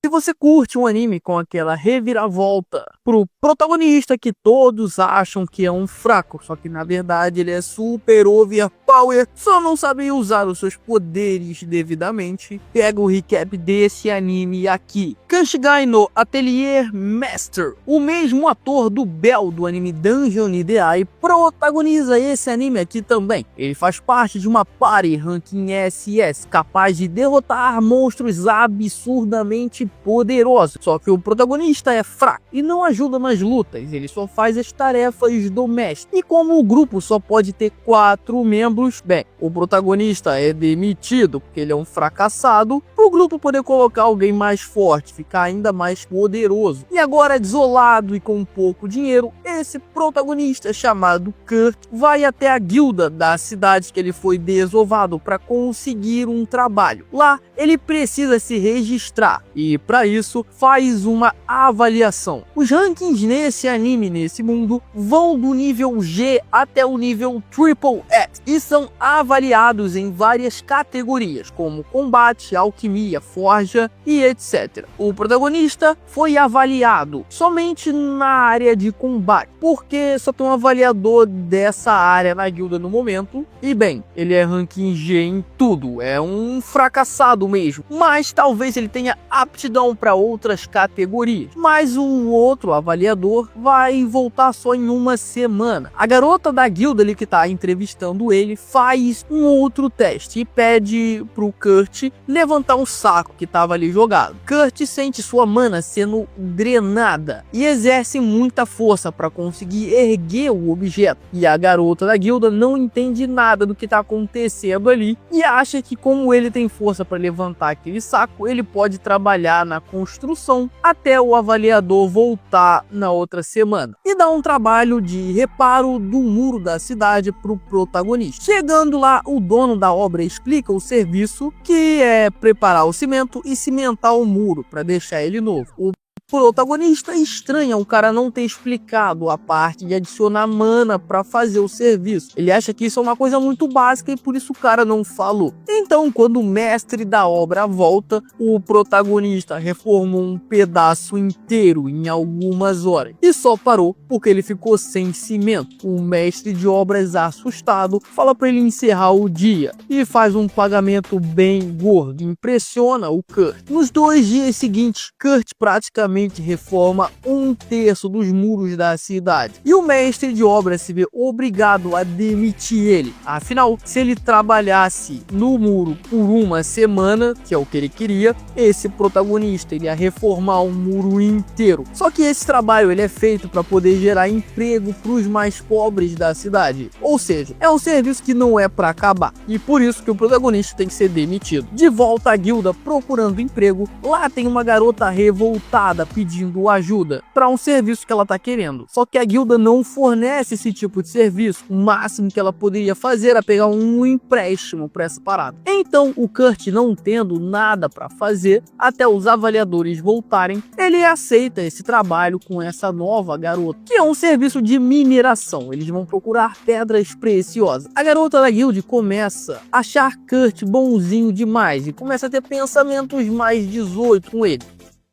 Se você curte um anime com aquela reviravolta pro protagonista que todos acham que é um fraco, só que na verdade ele é super overpower, só não sabe usar os seus poderes devidamente, pega o recap desse anime aqui. Kanshigai no Atelier Master, o mesmo ator do Bell do anime Dungeon Ideai, protagoniza esse anime aqui também. Ele faz parte de uma party ranking SS, capaz de derrotar monstros absurdamente poderosos. Só que o protagonista é fraco e não ajuda nas lutas, ele só faz as tarefas do mestre. E como o grupo só pode ter 4 membros, bem, o protagonista é demitido porque ele é um fracassado, para o grupo poder colocar alguém mais forte, ficar ainda mais poderoso. E agora, desolado e com pouco dinheiro, esse protagonista chamado Kurt vai até a guilda da cidade que ele foi desovado para conseguir um trabalho. Lá ele precisa se registrar e para isso faz uma avaliação. Os rankings nesse anime, nesse mundo, vão do nível G até o nível Triple X e são avaliados em várias categorias como combate, alquimia, forja e etc. O protagonista foi avaliado somente na área de combate, porque só tem um avaliador dessa área na guilda no momento e bem, ele é ranking G em tudo, é um fracassado mesmo, mas talvez ele tenha aptidão para outras categorias, mas o outro avaliador vai voltar só em uma semana. A garota da guilda ali que tá entrevistando ele faz um outro teste e pede pro Kurt levantar um saco que tava ali jogado. Kurt sente sua mana sendo drenada e exerce muita força para conseguir erguer o objeto, e a garota da guilda não entende nada do que tá acontecendo ali e acha que como ele tem força para levantar aquele saco, ele pode trabalhar na construção até o avaliador voltar na outra semana e dar um trabalho de reparo do muro da cidade pro protagonista. Chegando lá, o dono da obra explica o serviço, que é preparar o cimento e cimentar o muro para deixar ele novo. O protagonista estranha o cara não ter explicado a parte de adicionar mana para fazer o serviço. Ele acha que isso é uma coisa muito básica e por isso o cara não falou. Então, quando o mestre da obra volta, o protagonista reformou um pedaço inteiro em algumas horas e só parou porque ele ficou sem cimento. O mestre de obras, assustado, fala para ele encerrar o dia e faz um pagamento bem gordo. Impressiona o Kurt. Nos 2 dias seguintes, Kurt praticamente reforma 1/3 dos muros da cidade e o mestre de obra se vê obrigado a demitir ele. Afinal, se ele trabalhasse no muro por uma semana, que é o que ele queria, esse protagonista iria reformar um muro inteiro. Só que esse trabalho ele é feito para poder gerar emprego para os mais pobres da cidade, ou seja, é um serviço que não é para acabar e por isso que o protagonista tem que ser demitido. De volta à guilda procurando emprego, lá tem uma garota revoltada pedindo ajuda para um serviço que ela tá querendo. Só que a guilda não fornece esse tipo de serviço. O máximo que ela poderia fazer era pegar um empréstimo para essa parada. Então, o Kurt, não tendo nada para fazer até os avaliadores voltarem, ele aceita esse trabalho com essa nova garota, que é um serviço de mineração. Eles vão procurar pedras preciosas. A garota da guilda começa a achar Kurt bonzinho demais e começa a ter pensamentos mais 18 com ele.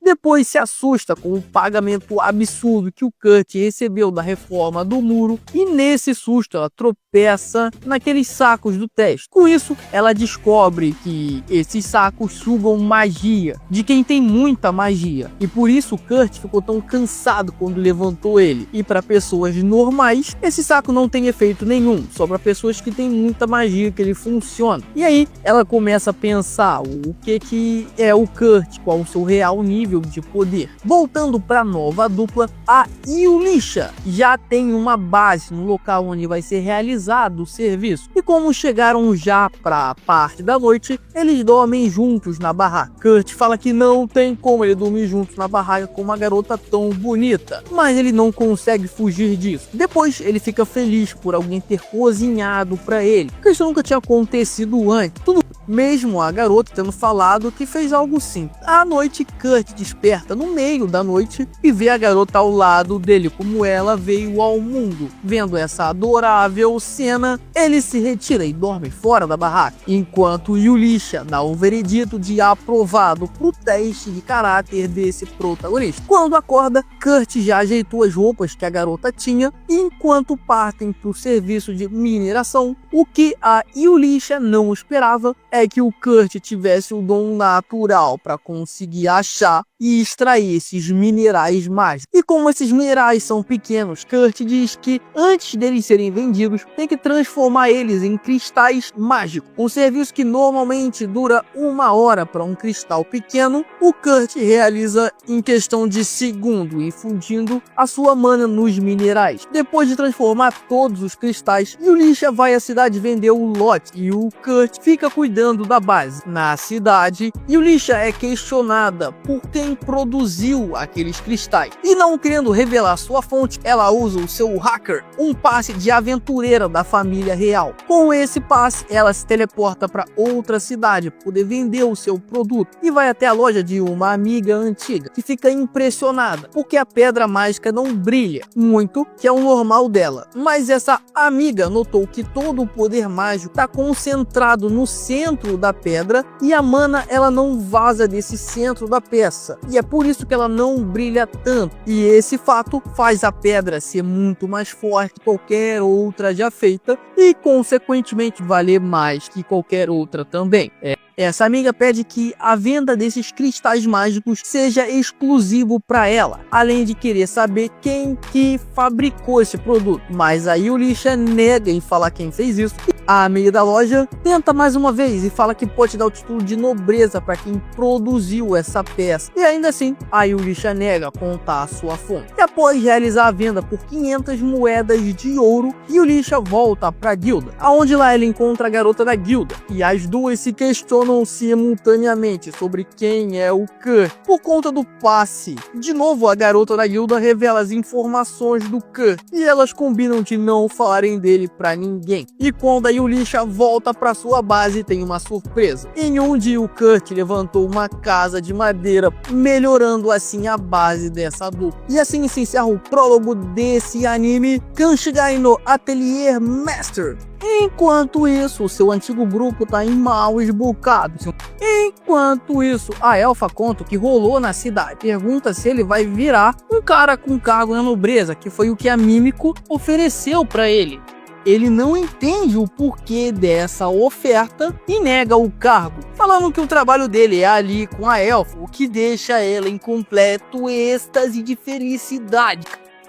Depois se assusta com o pagamento absurdo que o Kurt recebeu da reforma do muro e nesse susto ela tropeça naqueles sacos do teste. Com isso, ela descobre que esses sacos sugam magia de quem tem muita magia e por isso o Kurt ficou tão cansado quando levantou ele. E para pessoas normais, esse saco não tem efeito nenhum, só para pessoas que têm muita magia que ele funciona. E aí ela começa a pensar o que é o Kurt, qual o seu real nível de poder. Voltando para a nova dupla, a Yulisha já tem uma base no local onde vai ser realizado o serviço e como chegaram já para a parte da noite, eles dormem juntos na barraca. Kurt fala que não tem como ele dormir juntos na barraca com uma garota tão bonita, mas ele não consegue fugir disso. Depois ele fica feliz por alguém ter cozinhado para ele, porque isso nunca tinha acontecido antes. Tudo mesmo a garota tendo falado que fez algo simples. À noite, Kurt desperta no meio da noite e vê a garota ao lado dele como ela veio ao mundo. Vendo essa adorável cena, ele se retira e dorme fora da barraca, enquanto Yulisha dá o veredito de aprovado pro teste de caráter desse protagonista. Quando acorda, Kurt já ajeitou as roupas que a garota tinha, e enquanto partem pro serviço de mineração, o que a Yulisha não esperava é que o Kurt tivesse o dom natural para conseguir achar e extrair esses minerais mágicos. E como esses minerais são pequenos, Kurt diz que antes deles serem vendidos, tem que transformar eles em cristais mágicos. Um serviço que normalmente dura 1 hora para um cristal pequeno, o Kurt realiza em questão de segundo, infundindo a sua mana nos minerais. Depois de transformar todos os cristais, Yulisha vai à cidade vender o lote e o Kurt fica cuidando da base. Na cidade, Yulisha é questionada por quem produziu aqueles cristais, e não querendo revelar sua fonte, ela usa o seu hacker, um passe de aventureira da família real. Com esse passe, ela se teleporta para outra cidade para poder vender o seu produto e vai até a loja de uma amiga antiga, que fica impressionada porque a pedra mágica não brilha muito, que é o normal dela. Mas essa amiga notou que todo o poder mágico está concentrado no centro da pedra e a mana ela não vaza desse centro da peça, e é por isso que ela não brilha tanto, e esse fato faz a pedra ser muito mais forte que qualquer outra já feita e consequentemente valer mais que qualquer outra também. Essa amiga pede que a venda desses cristais mágicos seja exclusivo para ela, além de querer saber quem que fabricou esse produto. Mas a Yulisha nega em falar quem fez isso. A amiga da loja tenta mais uma vez e fala que pode dar o título de nobreza para quem produziu essa peça. E ainda assim, a Yulisha nega contar a sua fonte. E após realizar a venda por 500 moedas de ouro, Yulisha volta para a guilda, aonde lá ele encontra a garota da guilda. E as duas se questionam simultaneamente sobre quem é o Kurt por conta do passe. De novo, a garota da guilda revela as informações do Kurt e elas combinam de não falarem dele para ninguém. E quando a Yulisha volta para sua base, tem uma surpresa. Em um dia, o Kurt levantou uma casa de madeira, melhorando assim a base dessa dupla. E assim se encerra o prólogo desse anime, Kanshigai no Atelier Master. Enquanto isso, o seu antigo grupo tá em maus bocados. Enquanto isso, a elfa conta o que rolou na cidade. Pergunta se ele vai virar um cara com cargo na nobreza, que foi o que a Mímico ofereceu para ele. Ele não entende o porquê dessa oferta e nega o cargo, falando que o trabalho dele é ali com a elfa, o que deixa ela em completo êxtase de felicidade.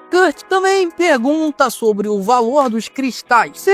Kurt também pergunta sobre o valor dos cristais, se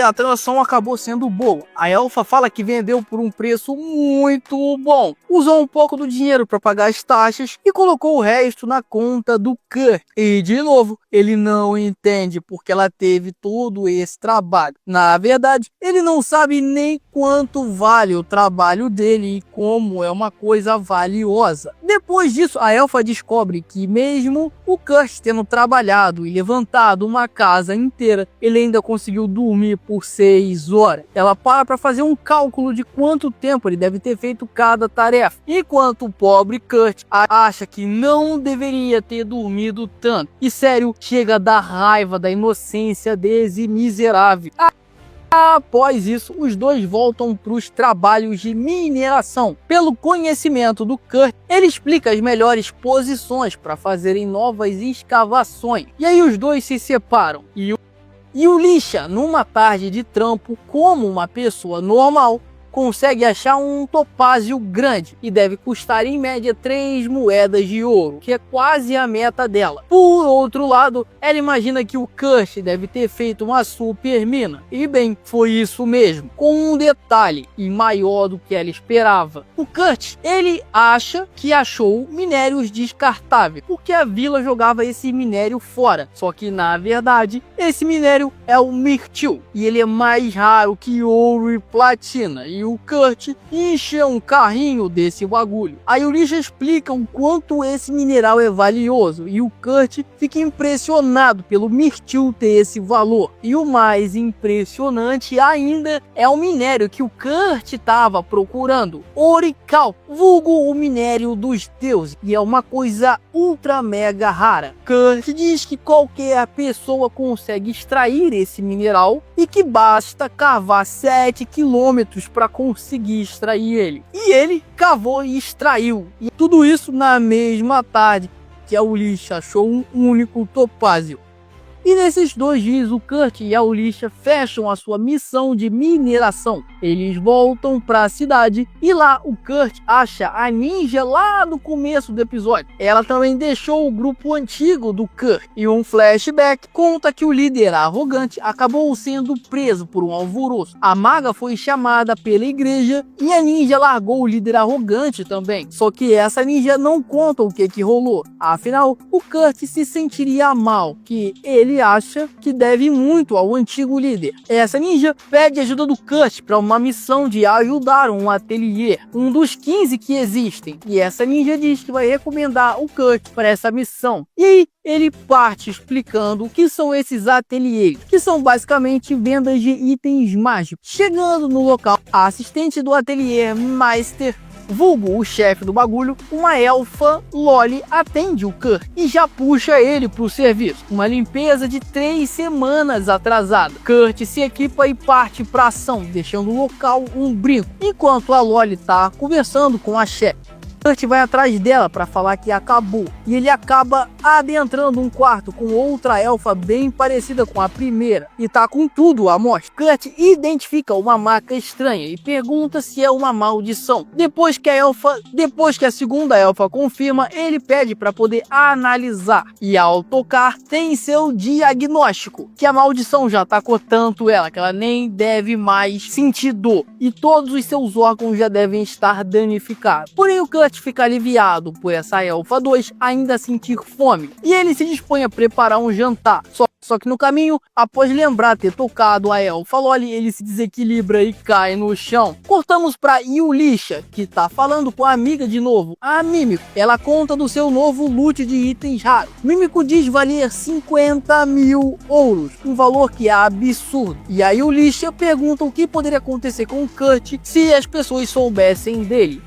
a transação acabou sendo boa. A elfa fala que vendeu por um preço muito bom, usou um pouco do dinheiro para pagar as taxas e colocou o resto na conta do Kurt. E de novo, ele não entende porque ela teve todo esse trabalho. Na verdade, ele não sabe nem quanto vale o trabalho dele e como é uma coisa valiosa. Depois disso, a elfa descobre que mesmo o Kurt tendo trabalhado e levantado uma casa inteira, ele ainda conseguiu dormir por 6 horas. Ela para fazer um cálculo de quanto tempo ele deve ter feito cada tarefa, enquanto o pobre Kurt acha que não deveria ter dormido tanto. E sério, chega a dar raiva da inocência desse miserável. Após isso, os dois voltam para os trabalhos de mineração. Pelo conhecimento do Kurt, ele explica as melhores posições para fazerem novas escavações. E aí os dois se separam. E o Yulisha, numa tarde de trampo, como uma pessoa normal, consegue achar um topázio grande e deve custar em média 3 moedas de ouro, que é quase a meta dela. Por outro lado, ela imagina que o Kurt deve ter feito uma super mina, e bem, foi isso mesmo, com um detalhe e maior do que ela esperava. O Kurt, ele acha que achou minérios descartáveis, porque a vila jogava esse minério fora, só que na verdade, esse minério é o mirtil, e ele é mais raro que ouro e platina, e o Kurt encher um carrinho desse bagulho. Aí o Lisha explica o quanto esse mineral é valioso e o Kurt fica impressionado pelo Myrtil ter esse valor. E o mais impressionante ainda é o minério que o Kurt estava procurando, Orical, vulgo o minério dos deuses, e é uma coisa ultra mega rara. Kurt diz que qualquer pessoa consegue extrair esse mineral e que basta cavar 7 quilômetros para conseguir extrair ele. E ele cavou e extraiu. E tudo isso na mesma tarde que a Ulisha achou um único topázio. E nesses 2 dias o Kurt e a Ulisha fecham a sua missão de mineração. Eles voltam para a cidade e lá o Kurt acha a ninja lá no começo do episódio. Ela também deixou o grupo antigo do Kurt. E um flashback conta que o líder arrogante acabou sendo preso por um alvoroço. A maga foi chamada pela igreja e a ninja largou o líder arrogante também. Só que essa ninja não conta o que rolou. Afinal, o Kurt se sentiria mal, que ele acha que deve muito ao antigo líder. Essa ninja pede ajuda do Kurt para uma missão de ajudar um ateliê, um dos 15 que existem. E essa ninja diz que vai recomendar o Kurt para essa missão. E aí ele parte explicando o que são esses ateliês, que são basicamente vendas de itens mágicos. Chegando no local, a assistente do ateliê Meister, vulgo o chefe do bagulho, uma elfa Loli, atende o Kurt e já puxa ele pro serviço. Uma limpeza de 3 semanas atrasada. Kurt se equipa e parte pra ação, deixando o local um brinco, enquanto a Loli tá conversando com a chefe. Kurt vai atrás dela para falar que acabou, e ele acaba adentrando um quarto com outra elfa bem parecida com a primeira, e tá com tudo à mostra. Kurt identifica uma marca estranha e pergunta se é uma maldição. Depois que a segunda elfa confirma, ele pede para poder analisar, e ao tocar tem seu diagnóstico, que a maldição já atacou tanto ela que ela nem deve mais sentir dor, e todos os seus órgãos já devem estar danificados. Porém o Kurt fica aliviado por essa elfa 2 ainda sentir fome, e ele se dispõe a preparar um jantar. Só que no caminho, após lembrar ter tocado a elfa Loli, ele se desequilibra e cai no chão. Cortamos pra Yulisha, que tá falando com a amiga de novo, a Mímico. Ela conta do seu novo loot de itens raros. Mímico diz valer 50.000 ouros, um valor que é absurdo. E a Yulisha pergunta o que poderia acontecer com o Kurt se as pessoas soubessem dele.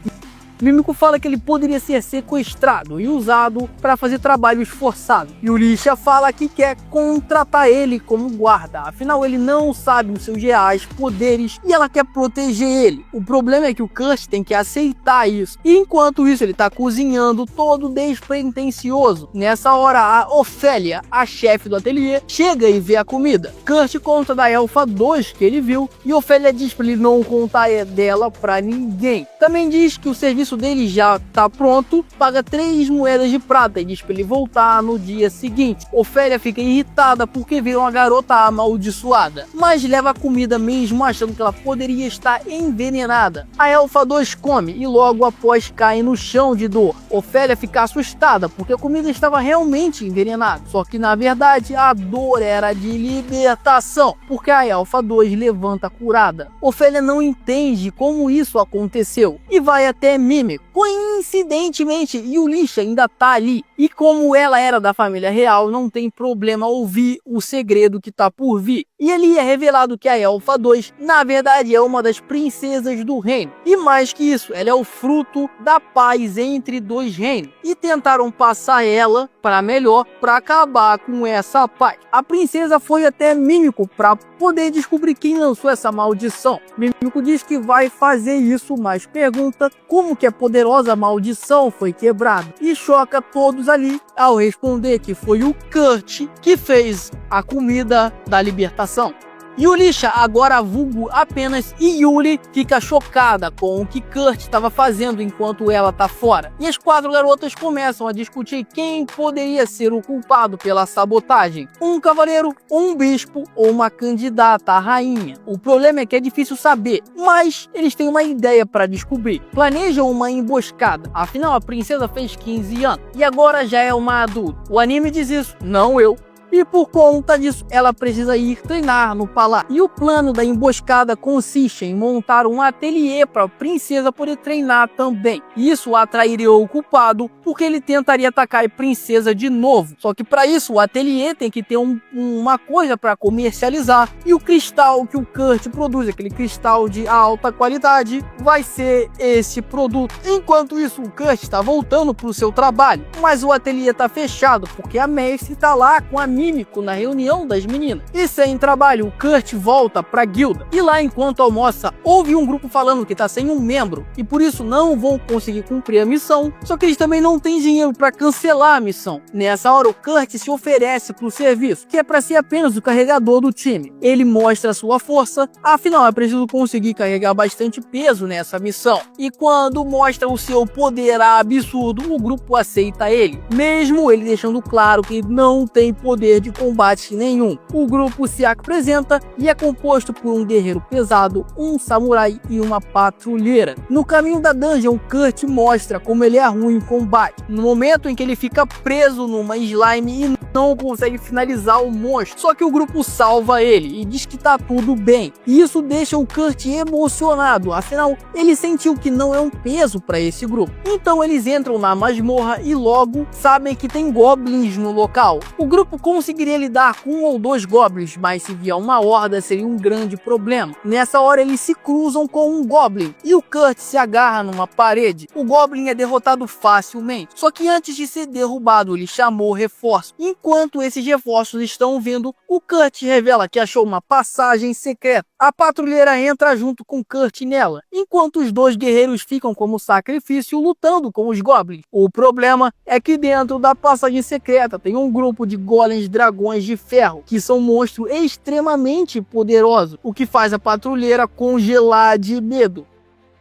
Mímico fala que ele poderia ser sequestrado e usado para fazer trabalhos forçados. E o Lisha fala que quer contratar ele como guarda, afinal ele não sabe os seus reais poderes e ela quer proteger ele. O problema é que o Kurt tem que aceitar isso. E enquanto isso ele tá cozinhando todo despretensioso. Nessa hora a Ofélia, a chefe do ateliê, chega e vê a comida. Kurt conta da elfa 2 que ele viu e Ofélia diz para ele não contar dela para ninguém. Também diz que o serviço dele já tá pronto, paga 3 moedas de prata e diz pra ele voltar no dia seguinte. Ofélia fica irritada porque vê uma garota amaldiçoada, mas leva a comida mesmo achando que ela poderia estar envenenada. A elfa 2 come e logo após cai no chão de dor. Ofélia fica assustada porque a comida estava realmente envenenada, só que na verdade a dor era de libertação, porque a elfa 2 levanta curada. Ofélia não entende como isso aconteceu e vai até Mímico. Coincidentemente, Yulisha ainda tá ali, e como ela era da família real, não tem problema ouvir o segredo que tá por vir. E ali é revelado que a elfa 2, na verdade, é uma das princesas do reino. E mais que isso, ela é o fruto da paz entre 2 reinos. E tentaram passar ela para melhor, para acabar com essa paz. A princesa foi até Mímico para poder descobrir quem lançou essa maldição. Mímico diz que vai fazer isso, mas pergunta como que a poderosa maldição foi quebrada. E choca todos ali ao responder que foi o Kurt que fez a comida da libertação. Yulisha, agora vulgo apenas Yuli, fica chocada com o que Kurt estava fazendo enquanto ela tá fora. E as 4 garotas começam a discutir quem poderia ser o culpado pela sabotagem. Um cavaleiro, um bispo ou uma candidata à rainha. O problema é que é difícil saber, mas eles têm uma ideia para descobrir. Planejam uma emboscada, afinal a princesa fez 15 anos e agora já é uma adulta. O anime diz isso, não eu. e por conta disso ela precisa ir treinar no palácio. E o plano da emboscada consiste em montar um ateliê para a princesa poder treinar também. Isso atrairia o culpado porque ele tentaria atacar a princesa de novo. Só que para isso o ateliê tem que ter uma coisa para comercializar, e o cristal que o Kurt produz, aquele cristal de alta qualidade, vai ser esse produto. Enquanto isso, o Kurt está voltando para o seu trabalho, mas o ateliê está fechado porque a Macy está lá com a Mímico na reunião das meninas. E sem trabalho, o Kurt volta para a guilda, e lá enquanto almoça, ouve um grupo falando que está sem um membro e por isso não vão conseguir cumprir a missão, só que eles também não têm dinheiro para cancelar a missão. Nessa hora, o Kurt se oferece para o serviço, que é para ser apenas o carregador do time. Ele mostra sua força, afinal é preciso conseguir carregar bastante peso nessa missão, e quando mostra o seu poder absurdo, o grupo aceita ele, mesmo ele deixando claro que não tem poder de combate nenhum. O grupo se apresenta e é composto por um guerreiro pesado, um samurai e uma patrulheira. No caminho da dungeon, Kurt mostra como ele é ruim em combate, no momento em que ele fica preso numa slime e não consegue finalizar o monstro, só que o grupo salva ele e diz que tá tudo bem, e isso deixa o Kurt emocionado, afinal ele sentiu que não é um peso para esse grupo. Então eles entram na masmorra e logo sabem que tem goblins no local. O grupo conseguiria lidar com um ou dois goblins, mas se vier uma horda seria um grande problema. Nessa hora eles se cruzam com um goblin e o Kurt se agarra numa parede. O goblin é derrotado facilmente, só que antes de ser derrubado ele chamou reforço. Enquanto esses reforços estão vindo, o Kurt revela que achou uma passagem secreta. A patrulheira entra junto com Kurt nela, enquanto os dois guerreiros ficam como sacrifício lutando com os goblins. O problema é que dentro da passagem secreta tem um grupo de golems dragões de ferro, que são monstros extremamente poderosos, o que faz a patrulheira congelar de medo.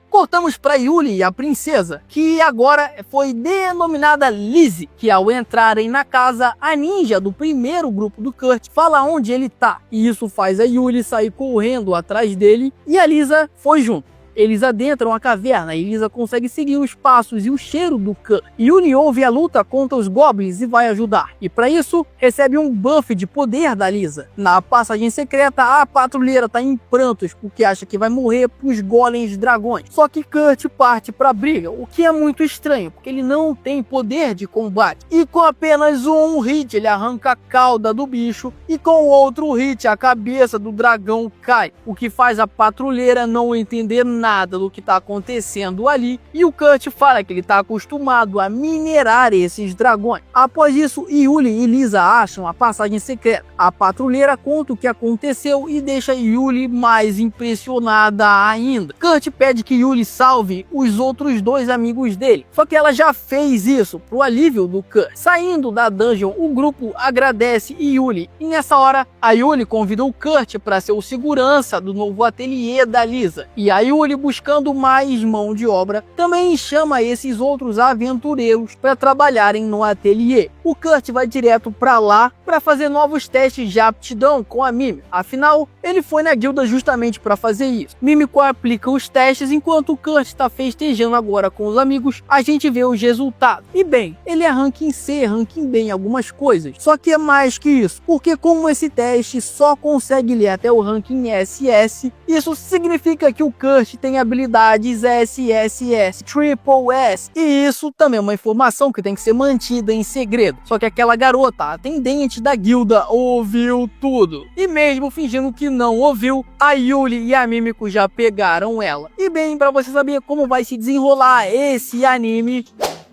Cortamos para Yuli e a princesa, que agora foi denominada Lizzie, que ao entrarem na casa, a ninja do primeiro grupo do Kurt fala onde ele tá, e isso faz a Yuli sair correndo atrás dele, e a Lisa foi junto. Eles adentram a caverna e Lisa consegue seguir os passos e o cheiro do Kurt. Yuli ouve a luta contra os goblins e vai ajudar. E para isso, recebe um buff de poder da Lisa. Na passagem secreta, a patrulheira tá em prantos porque acha que vai morrer pros golems dragões. Só que Kurt parte pra briga, o que é muito estranho, porque ele não tem poder de combate. E com apenas um hit, ele arranca a cauda do bicho, e com outro hit, a cabeça do dragão cai. O que faz a patrulheira não entender nada do que está acontecendo ali, e o Kurt fala que ele está acostumado a minerar esses dragões. Após isso, Yuli e Lisa acham a passagem secreta. A patrulheira conta o que aconteceu e deixa Yuli mais impressionada ainda. Kurt pede que Yuli salve os outros dois amigos dele, só que ela já fez isso pro alívio do Kurt. Saindo da dungeon, o grupo agradece Yuli, e nessa hora a Yuli convida o Kurt para ser o segurança do novo ateliê da Lisa, e a Yuli, buscando mais mão de obra, também chama esses outros aventureiros para trabalharem no ateliê. O Kurt vai direto para lá para fazer novos testes de aptidão com a Mímico. Afinal, ele foi na guilda justamente para fazer isso. Mímico aplica os testes enquanto o Kurt está festejando agora com os amigos. A gente vê os resultados. E bem, ele é ranking C, ranking B em algumas coisas. Só que é mais que isso, porque como esse teste só consegue ler até o ranking SS, isso significa que o Kurt tem habilidades SSS, Triple S, e isso também é uma informação que tem que ser mantida em segredo. Só que aquela garota, a atendente da guilda, ouviu tudo. E mesmo fingindo que não ouviu, a Yuli e a Mímico já pegaram ela. E bem, para você saber como vai se desenrolar esse anime,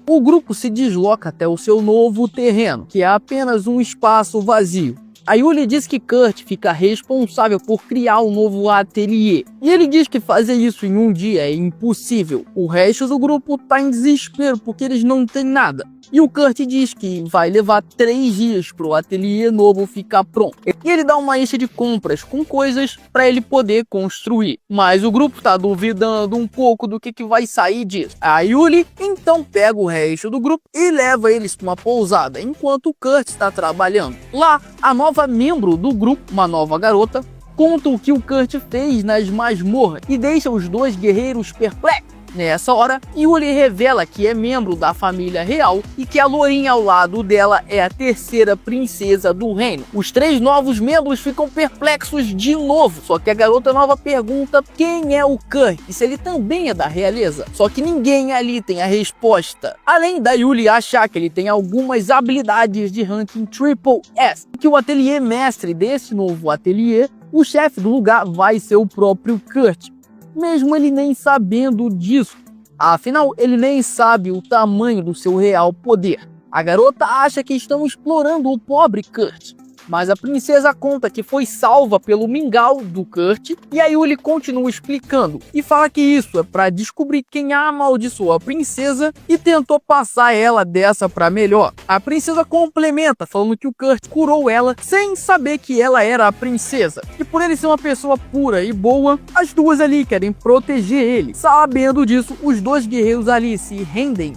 o grupo se desloca até o seu novo terreno, que é apenas um espaço vazio. A Yuli diz que Kurt fica responsável por criar um novo ateliê, e ele diz que fazer isso em um dia é impossível. O resto do grupo tá em desespero porque eles não têm nada. E o Kurt diz que vai levar 3 dias pro ateliê novo ficar pronto. E ele dá uma lista de compras com coisas para ele poder construir. Mas o grupo tá duvidando um pouco do que vai sair disso. A Yuli então pega o resto do grupo e leva eles para uma pousada, enquanto o Kurt está trabalhando. Lá, a nova membro do grupo, uma nova garota, conta o que o Kurt fez nas masmorras e deixa os dois guerreiros perplexos. Nessa hora, Yuli revela que é membro da família real e que a lourinha ao lado dela é a terceira princesa do reino. Os 3 novos membros ficam perplexos de novo, só que a garota nova pergunta quem é o Kurt e se ele também é da realeza. Só que ninguém ali tem a resposta. Além da Yuli achar que ele tem algumas habilidades de ranking Triple S, que o ateliê mestre desse novo ateliê, o chefe do lugar, vai ser o próprio Kurt, mesmo ele nem sabendo disso. Afinal, ele nem sabe o tamanho do seu real poder. A garota acha que estão explorando o pobre Kurt, mas a princesa conta que foi salva pelo mingau do Kurt e a Yuli continua explicando e fala que isso é para descobrir quem amaldiçoou a princesa e tentou passar ela dessa para melhor. A princesa complementa falando que o Kurt curou ela sem saber que ela era a princesa e por ele ser uma pessoa pura e boa, as duas ali querem proteger ele. Sabendo disso, os 2 guerreiros ali se rendem.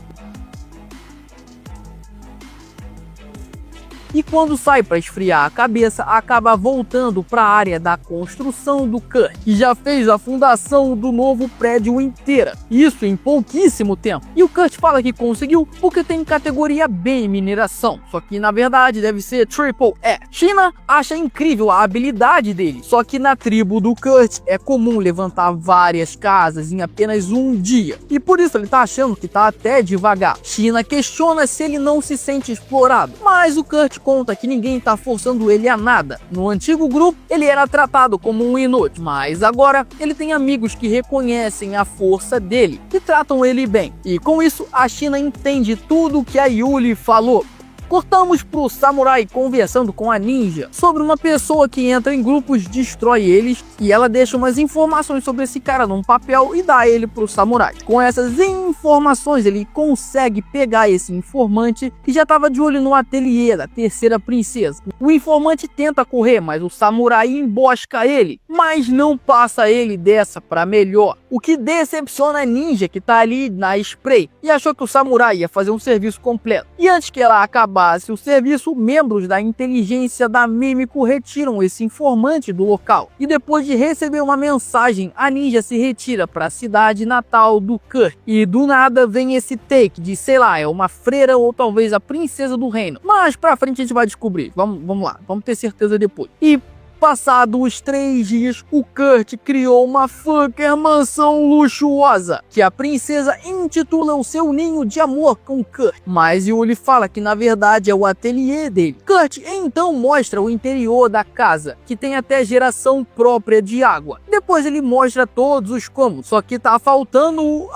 E quando sai para esfriar a cabeça, acaba voltando para a área da construção do Kurt, que já fez a fundação do novo prédio inteira, isso em pouquíssimo tempo. E o Kurt fala que conseguiu porque tem categoria B em mineração, só que na verdade deve ser Triple E. China acha incrível a habilidade dele, só que na tribo do Kurt é comum levantar várias casas em apenas um dia, e por isso ele tá achando que tá até devagar. China questiona se ele não se sente explorado, mas o Kurt conta que ninguém tá forçando ele a nada. No antigo grupo, ele era tratado como um inútil, mas agora ele tem amigos que reconhecem a força dele e tratam ele bem. E com isso, a China entende tudo que a Yuli falou. Cortamos pro samurai conversando com a ninja sobre uma pessoa que entra em grupos, destrói eles e ela deixa umas informações sobre esse cara num papel e dá ele pro samurai. Com essas informações ele consegue pegar esse informante que já estava de olho no ateliê da terceira princesa. O informante tenta correr, mas o samurai embosca ele, mas não passa ele dessa para melhor. O que decepciona a ninja que tá ali na spray e achou que o samurai ia fazer um serviço completo. E antes que ela acabasse o serviço, membros da inteligência da Mímico retiram esse informante do local. E depois de receber uma mensagem, a ninja se retira para a cidade natal do Kurt. E do nada vem esse take de, sei lá, é uma freira ou talvez a princesa do reino. Mas pra frente a gente vai descobrir. Vamos lá, vamos ter certeza depois. E passados os 3 dias, o Kurt criou uma fucker mansão luxuosa, que a princesa intitula o seu ninho de amor com Kurt. Mas Yuli fala que na verdade é o ateliê dele. Kurt então mostra o interior da casa, que tem até geração própria de água. Depois ele mostra todos os cômodos, só que tá faltando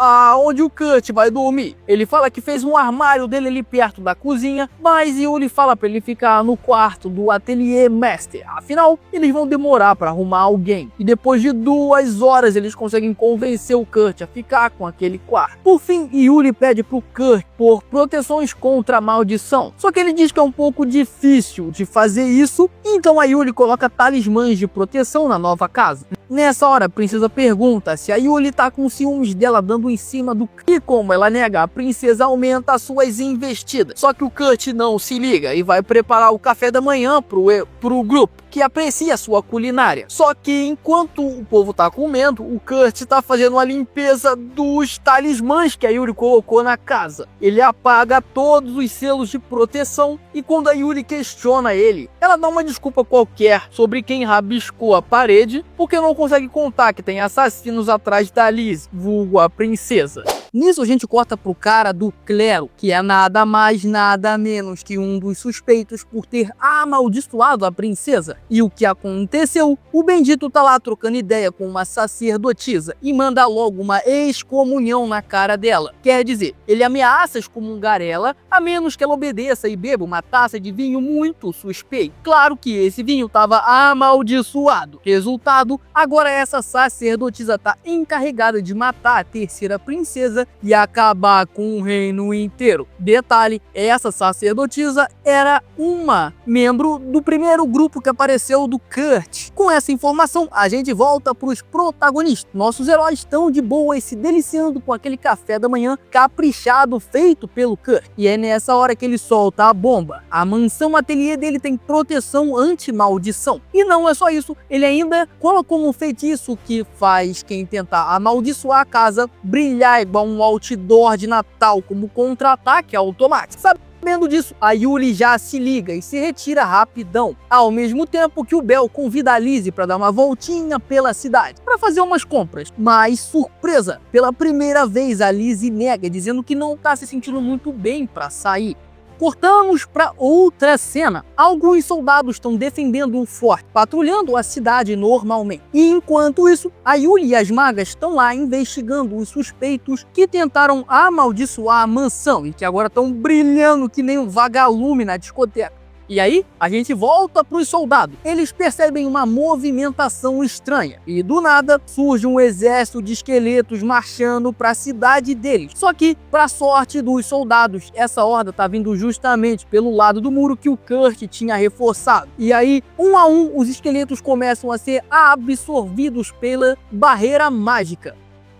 onde o Kurt vai dormir. Ele fala que fez um armário dele ali perto da cozinha, mas Yuli fala para ele ficar no quarto do ateliê master. Afinal, eles vão demorar para arrumar alguém. E depois de 2 horas eles conseguem convencer o Kurt a ficar com aquele quarto. Por fim, Yuli pede pro Kurt por proteções contra a maldição. Só que ele diz que é um pouco difícil de fazer isso, então a Yuli coloca talismãs de proteção na nova casa. Nessa hora, a princesa pergunta se a Yuli tá com ciúmes dela dando em cima do Kurt. E como ela nega, a princesa aumenta as suas investidas. Só que o Kurt não se liga e vai preparar o café da manhã pro grupo, que aprecia sua culinária. Só que enquanto o povo tá comendo, o Kurt tá fazendo uma limpeza dos talismãs que a Yuli colocou na casa. Ele apaga todos os selos de proteção e quando a Yuli questiona ele, ela dá uma desculpa qualquer sobre quem rabiscou a parede, porque não consegue contar que tem assassinos atrás da Liz, vulgo a princesa. Nisso a gente corta pro cara do clero, que é nada mais nada menos que um dos suspeitos por ter amaldiçoado a princesa. E o que aconteceu? O bendito tá lá trocando ideia com uma sacerdotisa e manda logo uma excomunhão na cara dela. Quer dizer, ele ameaça excomungar ela, a menos que ela obedeça e beba uma taça de vinho muito suspeito. Claro que esse vinho tava amaldiçoado. Resultado, agora essa sacerdotisa tá encarregada de matar a terceira princesa vida e acabar com o reino inteiro. Detalhe, essa sacerdotisa era uma membro do primeiro grupo que apareceu do Kurt. Com essa informação, a gente volta para os protagonistas. Nossos heróis estão de boa e se deliciando com aquele café da manhã caprichado feito pelo Kurt. E é nessa hora que ele solta a bomba. A mansão ateliê dele tem proteção anti-maldição. E não é só isso, ele ainda coloca como um feitiço que faz quem tentar amaldiçoar a casa brilhar igual um outdoor de Natal como contra-ataque automático. Sabendo disso, a Yuli já se liga e se retira rapidão, ao mesmo tempo que o Bel convida a Lizzie para dar uma voltinha pela cidade, para fazer umas compras. Mas, surpresa, pela primeira vez a Lizzie nega, dizendo que não tá se sentindo muito bem para sair. Cortamos para outra cena. Alguns soldados estão defendendo um forte, patrulhando a cidade normalmente. E enquanto isso, a Yuli e as magas estão lá investigando os suspeitos que tentaram amaldiçoar a mansão e que agora estão brilhando que nem um vagalume na discoteca. E aí, a gente volta para os soldados. Eles percebem uma movimentação estranha. E do nada, surge um exército de esqueletos marchando para a cidade deles. Só que, para sorte dos soldados, essa horda tá vindo justamente pelo lado do muro que o Kurt tinha reforçado. E aí, um a um, os esqueletos começam a ser absorvidos pela barreira mágica.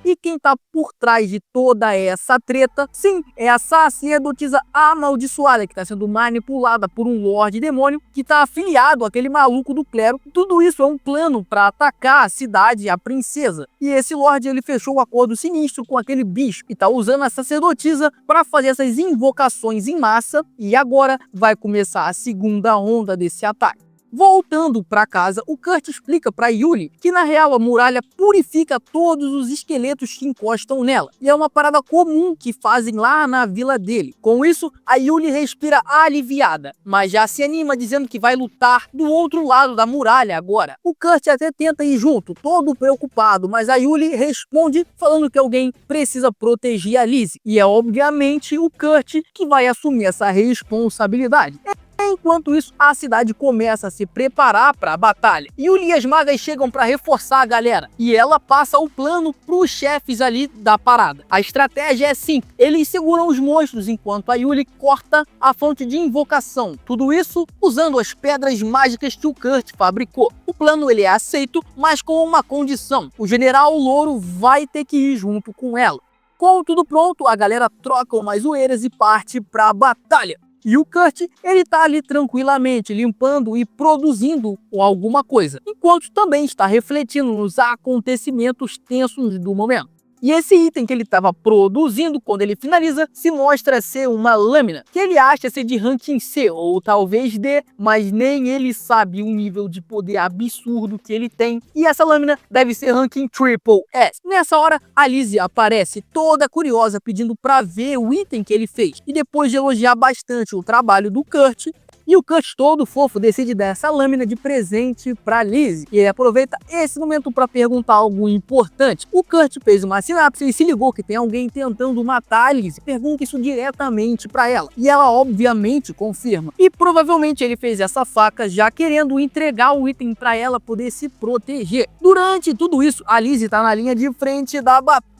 E quem tá por trás de toda essa treta, sim, é a sacerdotisa amaldiçoada que tá sendo manipulada por um Lorde Demônio que tá afiliado àquele maluco do clero. Tudo isso é um plano para atacar a cidade e a princesa. E esse Lorde, ele fechou um acordo sinistro com aquele bicho e tá usando a sacerdotisa para fazer essas invocações em massa. E agora vai começar a segunda onda desse ataque. Voltando para casa, o Kurt explica para Yuli que na real a muralha purifica todos os esqueletos que encostam nela. E é uma parada comum que fazem lá na vila dele. Com isso, a Yuli respira aliviada, mas já se anima dizendo que vai lutar do outro lado da muralha agora. O Kurt até tenta ir junto, todo preocupado, mas a Yuli responde falando que alguém precisa proteger a Lizzie. E é obviamente o Kurt que vai assumir essa responsabilidade. Enquanto isso, a cidade começa a se preparar para a batalha. Yuli e as magas chegam para reforçar a galera. E ela passa o plano para os chefes ali da parada. A estratégia é simples. Eles seguram os monstros enquanto a Yuli corta a fonte de invocação. Tudo isso usando as pedras mágicas que o Kurt fabricou. O plano ele é aceito, mas com uma condição. O general Louro vai ter que ir junto com ela. Com tudo pronto, a galera troca umas zoeiras e parte para a batalha. E o Kurt, ele tá ali tranquilamente, limpando e produzindo alguma coisa, enquanto também está refletindo nos acontecimentos tensos do momento. E esse item que ele estava produzindo, quando ele finaliza, se mostra ser uma lâmina, que ele acha ser de ranking C, ou talvez D, mas nem ele sabe o nível de poder absurdo que ele tem. E essa lâmina deve ser ranking Triple S. Nessa hora, a Lizzie aparece toda curiosa, pedindo para ver o item que ele fez. E depois de elogiar bastante o trabalho do Kurt, e o Kurt todo fofo decide dar essa lâmina de presente pra Lizzie. E ele aproveita esse momento para perguntar algo importante. O Kurt fez uma sinapse e se ligou que tem alguém tentando matar a Lizzie. Pergunta isso diretamente pra ela. E ela obviamente confirma. E provavelmente ele fez essa faca já querendo entregar o item pra ela poder se proteger. Durante tudo isso, a Lizzie tá na linha de frente da batalha.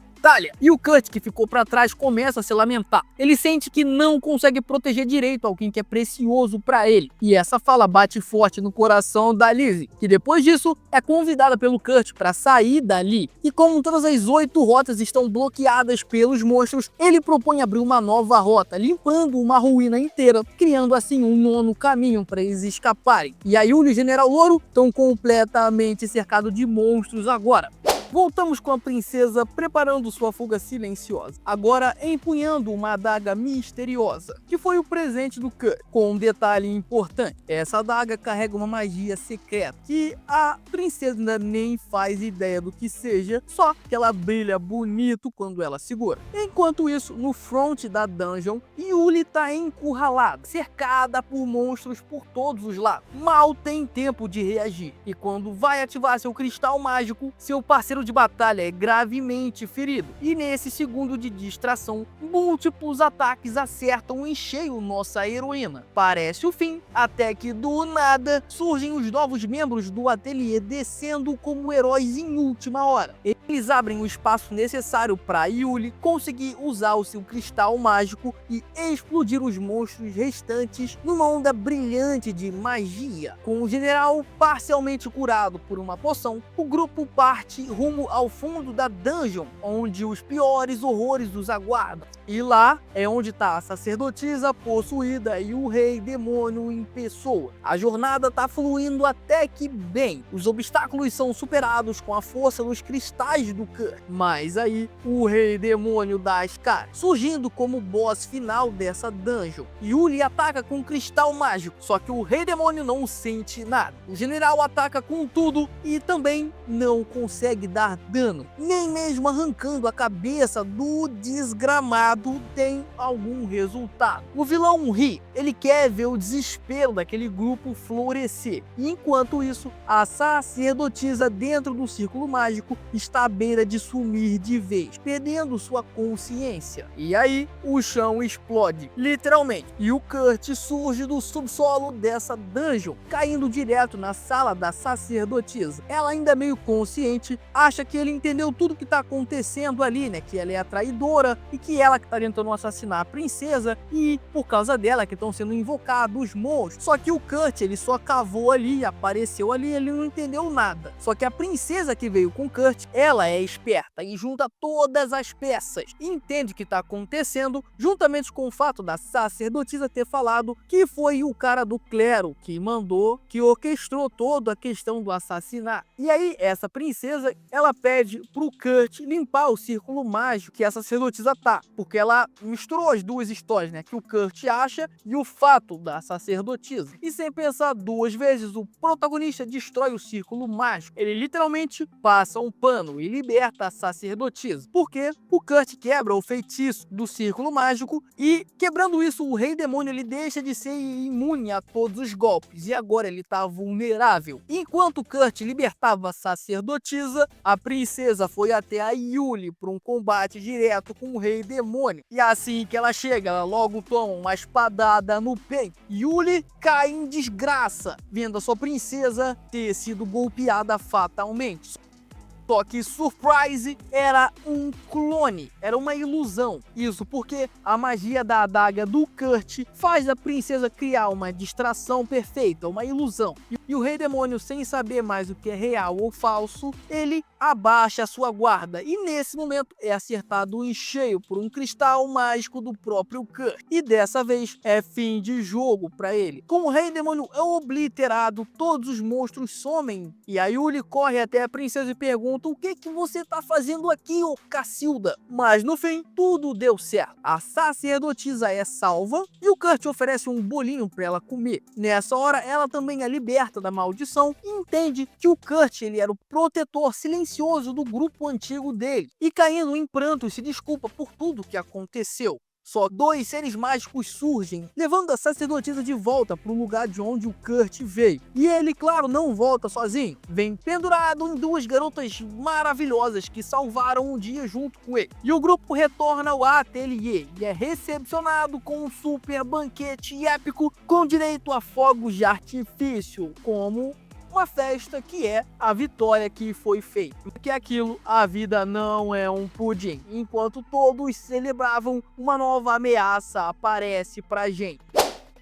E o Kurt, que ficou para trás, começa a se lamentar. Ele sente que não consegue proteger direito alguém que é precioso para ele. E essa fala bate forte no coração da Lizzie, que depois disso é convidada pelo Kurt para sair dali. E como todas as 8 rotas estão bloqueadas pelos monstros, ele propõe abrir uma nova rota, limpando uma ruína inteira, criando assim um nono caminho para eles escaparem. E a Yuli e o General Louro estão completamente cercados de monstros agora. Voltamos com a princesa preparando sua fuga silenciosa, agora empunhando uma adaga misteriosa, que foi o presente do Kurt. Com um detalhe importante, essa adaga carrega uma magia secreta, que a princesa ainda nem faz ideia do que seja, só que ela brilha bonito quando ela segura. Enquanto isso, no front da dungeon, Yuli tá encurralada, cercada por monstros por todos os lados. Mal tem tempo de reagir, e quando vai ativar seu cristal mágico, seu parceiro de batalha é gravemente ferido. E nesse segundo de distração, múltiplos ataques acertam em cheio nossa heroína. Parece o fim, até que do nada surgem os novos membros do ateliê descendo como heróis em última hora. Eles abrem o espaço necessário para Yuli conseguir usar o seu cristal mágico e explodir os monstros restantes numa onda brilhante de magia. Com o general parcialmente curado por uma poção, o grupo parte rumo ao fundo da dungeon, onde os piores horrores os aguardam. E lá é onde está a sacerdotisa possuída e o rei demônio em pessoa. A jornada está fluindo até que bem. Os obstáculos são superados com a força dos cristais do Kurt. Mas aí o rei demônio dá as caras, surgindo como boss final dessa dungeon. Yuli ataca com um cristal mágico, só que o rei demônio não sente nada. O general ataca com tudo e também não consegue dar dano. Nem mesmo arrancando a cabeça do desgramado tem algum resultado. O vilão ri, ele quer ver o desespero daquele grupo florescer. E enquanto isso, a sacerdotisa dentro do círculo mágico está à beira de sumir de vez, perdendo sua consciência. E aí, o chão explode, literalmente. E o Kurt surge do subsolo dessa dungeon, caindo direto na sala da sacerdotisa. Ela, ainda meio consciente, acha que ele entendeu tudo que está acontecendo ali, né? Que ela é a traidora e que ela que tá tentando assassinar a princesa e por causa dela que estão sendo invocados os monstros. Só que o Kurt, ele só cavou ali, apareceu ali, ele não entendeu nada. Só que a princesa que veio com Kurt, ela é esperta e junta todas as peças e entende o que tá acontecendo, juntamente com o fato da sacerdotisa ter falado que foi o cara do clero que mandou, que orquestrou toda a questão do assassinato. E aí, essa princesa, ela pede pro Kurt limpar o círculo mágico que a sacerdotisa tá, porque ela misturou as duas histórias, né, que o Kurt acha e o fato da sacerdotisa. E sem pensar duas vezes, o protagonista destrói o círculo mágico. Ele literalmente passa um pano e liberta a sacerdotisa, porque o Kurt quebra o feitiço do círculo mágico e, quebrando isso, o rei demônio ele deixa de ser imune a todos os golpes e agora ele tá vulnerável. Enquanto o Kurt libertava a sacerdotisa, a princesa foi até a Yuli para um combate direto com o rei demônio. E assim que ela chega, ela logo toma uma espadada no peito. Yuli cai em desgraça, vendo a sua princesa ter sido golpeada fatalmente. Só que Surprise era um clone, era uma ilusão. Isso porque a magia da adaga do Kurt faz a princesa criar uma distração perfeita, uma ilusão. E o rei demônio, sem saber mais o que é real ou falso, ele abaixa a sua guarda e nesse momento é acertado em cheio por um cristal mágico do próprio Kurt. E dessa vez é fim de jogo para ele. Com o rei demônio obliterado, todos os monstros somem e a Yuli corre até a princesa e pergunta: o que você tá fazendo aqui, ô Cacilda? Mas no fim, tudo deu certo. A sacerdotisa é salva e o Kurt oferece um bolinho para ela comer. Nessa hora, ela também é liberta da maldição e entende que o Kurt ele era o protetor silencioso do grupo antigo dele. E caindo em pranto, se desculpa por tudo que aconteceu. Só dois seres mágicos surgem, levando a sacerdotisa de volta para o lugar de onde o Kurt veio. E ele, claro, não volta sozinho. Vem pendurado em duas garotas maravilhosas que salvaram um dia junto com ele. E o grupo retorna ao ateliê e é recepcionado com um super banquete épico com direito a fogos de artifício, como uma festa que é a vitória que foi feita. Porque aquilo, a vida não é um pudim. Enquanto todos celebravam, uma nova ameaça aparece pra gente.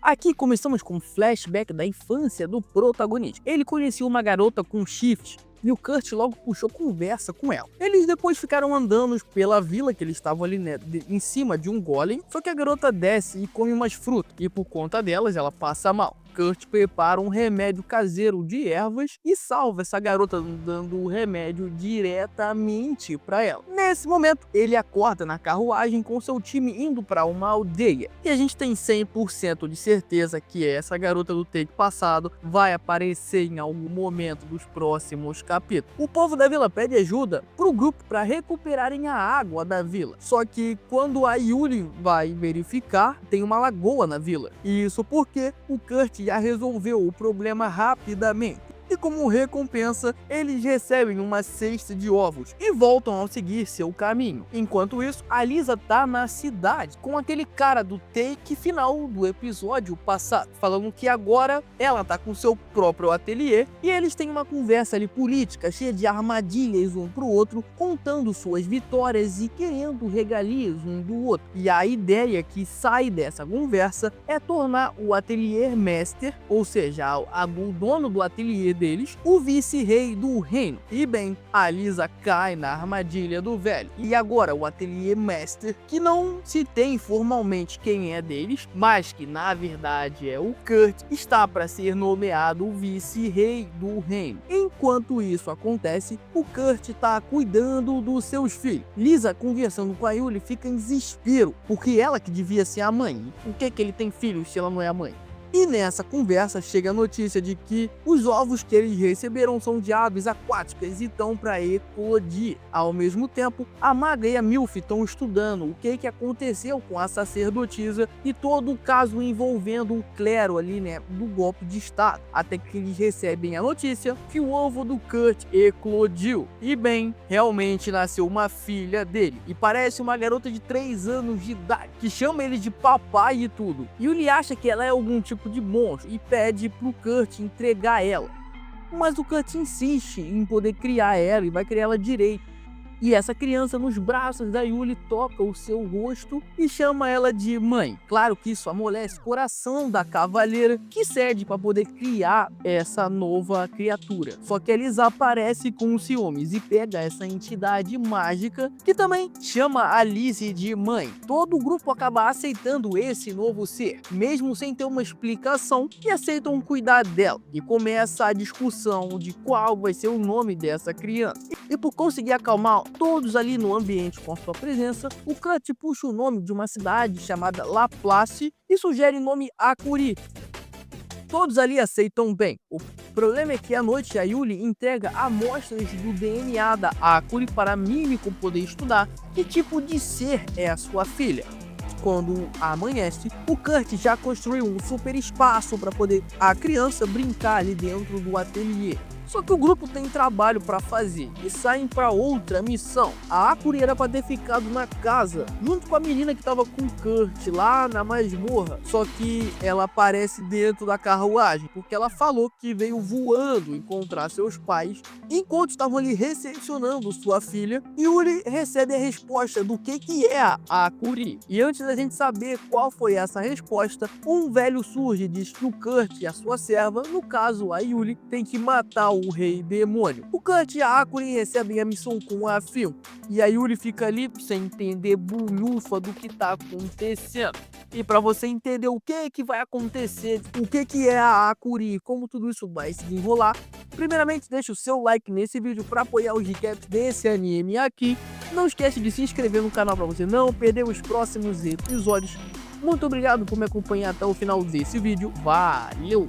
Aqui começamos com um flashback da infância do protagonista. Ele conhecia uma garota com chifres e o Kurt logo puxou conversa com ela. Eles depois ficaram andando pela vila, que eles estavam ali, né, em cima de um golem, só que a garota desce e come umas frutas, e por conta delas ela passa mal. Kurt prepara um remédio caseiro de ervas e salva essa garota dando o remédio diretamente para ela. Nesse momento, ele acorda na carruagem com seu time indo para uma aldeia. E a gente tem 100% de certeza que essa garota do take passado vai aparecer em algum momento dos próximos capítulos. O povo da vila pede ajuda pro grupo para recuperarem a água da vila. Só que quando a Yuli vai verificar, tem uma lagoa na vila. E isso porque o Kurt já resolveu o problema rapidamente. e como recompensa, eles recebem uma cesta de ovos e voltam a seguir seu caminho. Enquanto isso, a Lisa tá na cidade com aquele cara do take final do episódio passado, falando que agora ela tá com seu próprio ateliê e eles têm uma conversa ali política, cheia de armadilhas um pro outro, contando suas vitórias e querendo regalias um do outro. E a ideia que sai dessa conversa é tornar o ateliê master, ou seja, o dono do ateliê deles, o vice-rei do reino. E bem, a Lisa cai na armadilha do velho. E agora o ateliê master, que não se tem formalmente quem é deles, mas que na verdade é o Kurt, está para ser nomeado o vice-rei do reino. Enquanto isso acontece, o Kurt está cuidando dos seus filhos. Lisa, conversando com a Yuli, fica em desespero, porque ela que devia ser a mãe. Por que ele tem filhos se ela não é a mãe? E nessa conversa chega a notícia de que os ovos que eles receberam são de aves aquáticas e estão para eclodir. Ao mesmo tempo, a Maga e a Milf estão estudando o que aconteceu com a sacerdotisa e todo o caso envolvendo o clero ali, do golpe de estado. Até que eles recebem a notícia que o ovo do Kurt eclodiu. E bem, realmente nasceu uma filha dele. E parece uma garota de 3 anos de idade, que chama ele de papai e tudo. E ele acha que ela é algum tipo de monstro e pede pro Kurt entregar ela. Mas o Kurt insiste em poder criar ela e vai criar ela direito. E essa criança nos braços da Yuli toca o seu rosto e chama ela de mãe. Claro que isso amolece o coração da cavaleira que cede para poder criar essa nova criatura. Só que eles aparecem com ciúmes e pega essa entidade mágica que também chama a Lizzie de mãe. Todo o grupo acaba aceitando esse novo ser, mesmo sem ter uma explicação, e aceitam cuidar dela. E começa a discussão de qual vai ser o nome dessa criança. E por conseguir acalmar todos ali no ambiente com a sua presença, o Kurt puxa o nome de uma cidade chamada Laplace e sugere o nome Akuri. Todos ali aceitam bem. O problema é que à noite a Yuli entrega amostras do DNA da Akuri para Mímico poder estudar que tipo de ser é a sua filha. Quando amanhece, o Kurt já construiu um super espaço para poder a criança brincar ali dentro do ateliê. Só que o grupo tem trabalho para fazer e saem para outra missão. A Akuri era para ter ficado na casa, junto com a menina que estava com o Kurt lá na masmorra. Só que ela aparece dentro da carruagem, porque ela falou que veio voando encontrar seus pais. Enquanto estavam ali recepcionando sua filha, Yuri recebe a resposta do que é a Akuri. E antes da gente saber qual foi essa resposta, um velho surge e diz que o Kurt e a sua serva, no caso a Yuli, tem que matar o rei demônio. O Kurt e a Akuri recebem a missão com a Phil, e a Yuri fica ali sem entender bulhufa do que tá acontecendo. E para você entender o que vai acontecer, o que é a Akuri, como tudo isso vai se desenrolar, primeiramente deixa o seu like nesse vídeo para apoiar os recaps desse anime aqui. Não esquece de se inscrever no canal para você não perder os próximos episódios. Muito obrigado por me acompanhar até o final desse vídeo. Valeu!